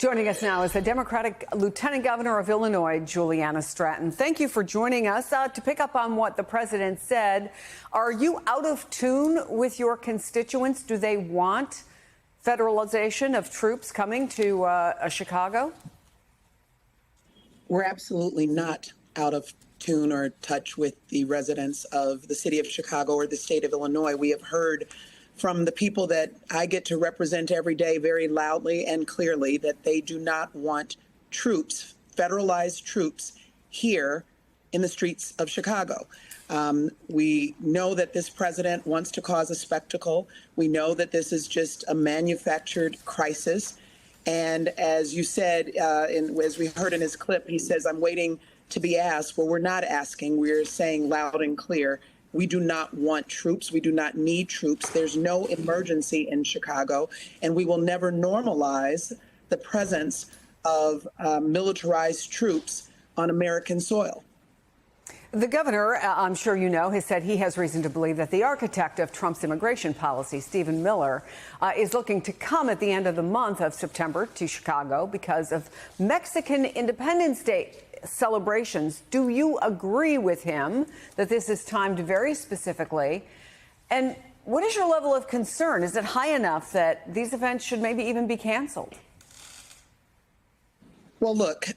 Joining us now is the Democratic Lieutenant Governor of Illinois, Juliana Stratton. Thank you for joining us. To pick up on what the president said, are you out of tune with your constituents? Do they want federalization of troops coming to Chicago? We're absolutely not out of tune or touch with the residents of the city of Chicago or the state of Illinois. We have heard from the people that I get to represent every day very loudly and clearly that they do not want troops, federalized troops, here in the streets of Chicago. We know that this president wants to cause a spectacle. We know that this is just a manufactured crisis. And as you said, as we heard in his clip, he says, I'm waiting to be asked. Well, we're not asking. We're saying loud and clear. We do not want troops. We do not need troops. There's no emergency in Chicago, and we will never normalize the presence of militarized troops on American soil. The governor, I'm sure you know, has said he has reason to believe that the architect of Trump's immigration policy, Stephen Miller, is looking to come at the end of the month of September to Chicago because of Mexican Independence Day celebrations. Do you agree with him that this is timed very specifically? And what is your level of concern? Is it high enough that these events should maybe even be canceled? Well, look,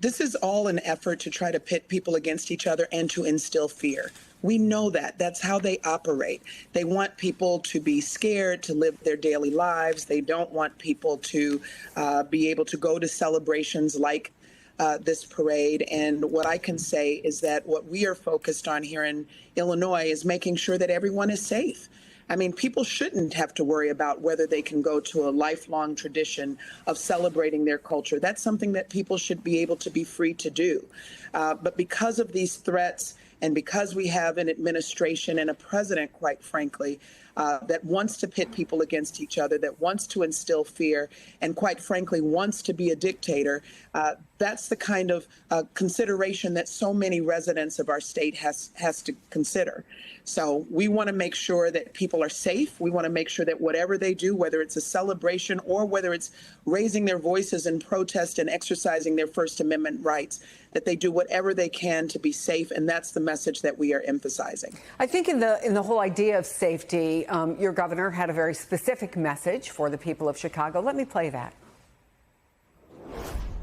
this is all an effort to try to pit people against each other and to instill fear. We know that. That's how they operate. They want people to be scared to live their daily lives. They don't want people to be able to go to celebrations like this parade. And what I can say is that what we are focused on here in Illinois is making sure that everyone is safe. I mean, people shouldn't have to worry about whether they can go to a lifelong tradition of celebrating their culture. That's something that people should be able to be free to do. But because of these threats and because we have an administration and a president, quite frankly, that wants to pit people against each other, that wants to instill fear, and quite frankly, wants to be a dictator, that's the kind of consideration that so many residents of our state has to consider. So we want to make sure that people are safe. We want to make sure that whatever they do, whether it's a celebration or whether it's raising their voices in protest and exercising their First Amendment rights, that they do whatever they can to be safe. And that's the message that we are emphasizing. I think in the whole idea of safety, your governor had a very specific message for the people of Chicago. Let me play that.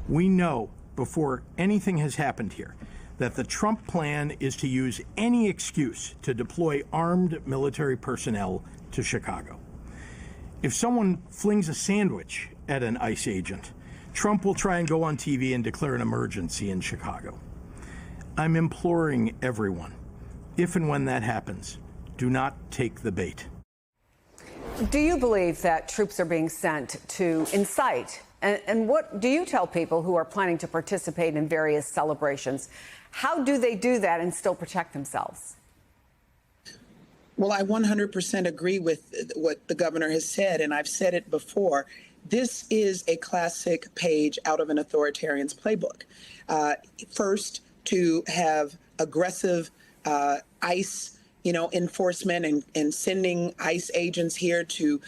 We know before anything has happened here that the Trump plan is to use any excuse to deploy armed military personnel to Chicago. If someone flings a sandwich at an ICE agent, Trump will try and go on TV and declare an emergency in Chicago. I'm imploring everyone, if and when that happens, do not take the bait. Do you believe that troops are being sent to incite? And what do you tell people who are planning to participate in various celebrations? How do they do that and still protect themselves? Well, I 100% agree with what the governor has said, and I've said it before. This is a classic page out of an authoritarian's playbook. First, to have aggressive ICE enforcement and sending ICE agents here to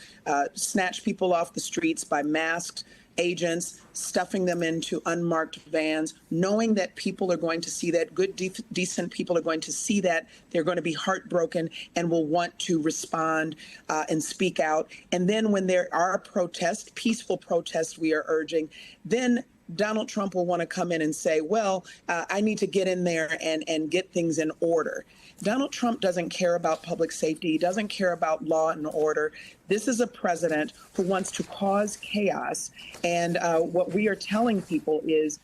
snatch people off the streets by masked agents, stuffing them into unmarked vans, knowing that people are going to see that, good, decent people are going to see that, they're going to be heartbroken and will want to respond and speak out. And then when there are protests, peaceful protests we are urging, then Donald Trump will want to come in and say, well, I need to get in there and get things in order. Donald Trump doesn't care about public safety. He doesn't care about law and order. This is a president who wants to cause chaos. And what we are telling people is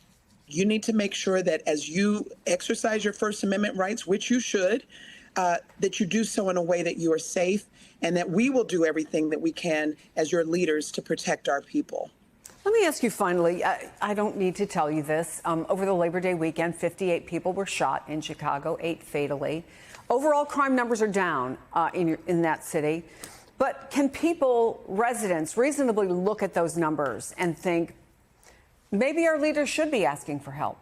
you need to make sure that as you exercise your First Amendment rights, which you should, that you do so in a way that you are safe and that we will do everything that we can as your leaders to protect our people. Let me ask you finally, I don't need to tell you this. Over the Labor Day weekend, 58 people were shot in Chicago, 8 fatally. Overall crime numbers are down in that city. But can people, residents, reasonably look at those numbers and think maybe our leaders should be asking for help?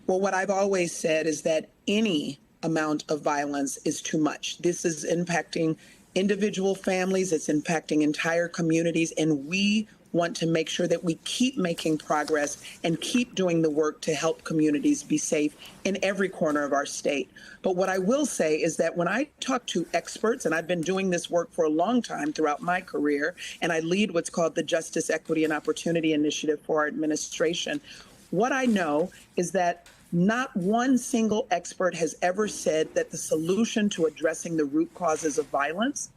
Well, what I've always said is that any amount of violence is too much. This is impacting individual families, it's impacting entire communities, and we want to make sure that we keep making progress and keep doing the work to help communities be safe in every corner of our state. But what I will say is that when I talk to experts, and I've been doing this work for a long time throughout my career, and I lead what's called the Justice, Equity, and Opportunity Initiative for our administration, what I know is that not one single expert has ever said that the solution to addressing the root causes of violence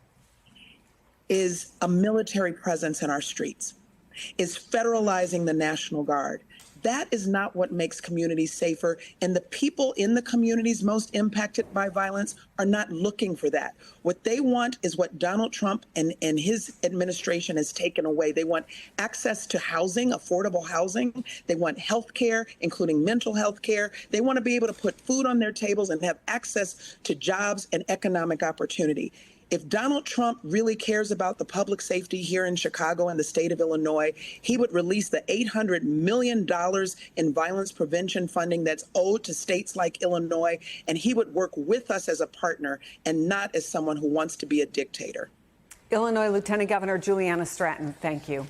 is a military presence in our streets, is federalizing the National Guard. That is not what makes communities safer. And the people in the communities most impacted by violence are not looking for that. What they want is what Donald Trump and his administration has taken away. They want access to housing, affordable housing. They want health care, including mental health care. They want to be able to put food on their tables and have access to jobs and economic opportunity. If Donald Trump really cares about the public safety here in Chicago and the state of Illinois, he would release the $800 million in violence prevention funding that's owed to states like Illinois, and he would work with us as a partner and not as someone who wants to be a dictator. Illinois Lieutenant Governor Juliana Stratton, thank you.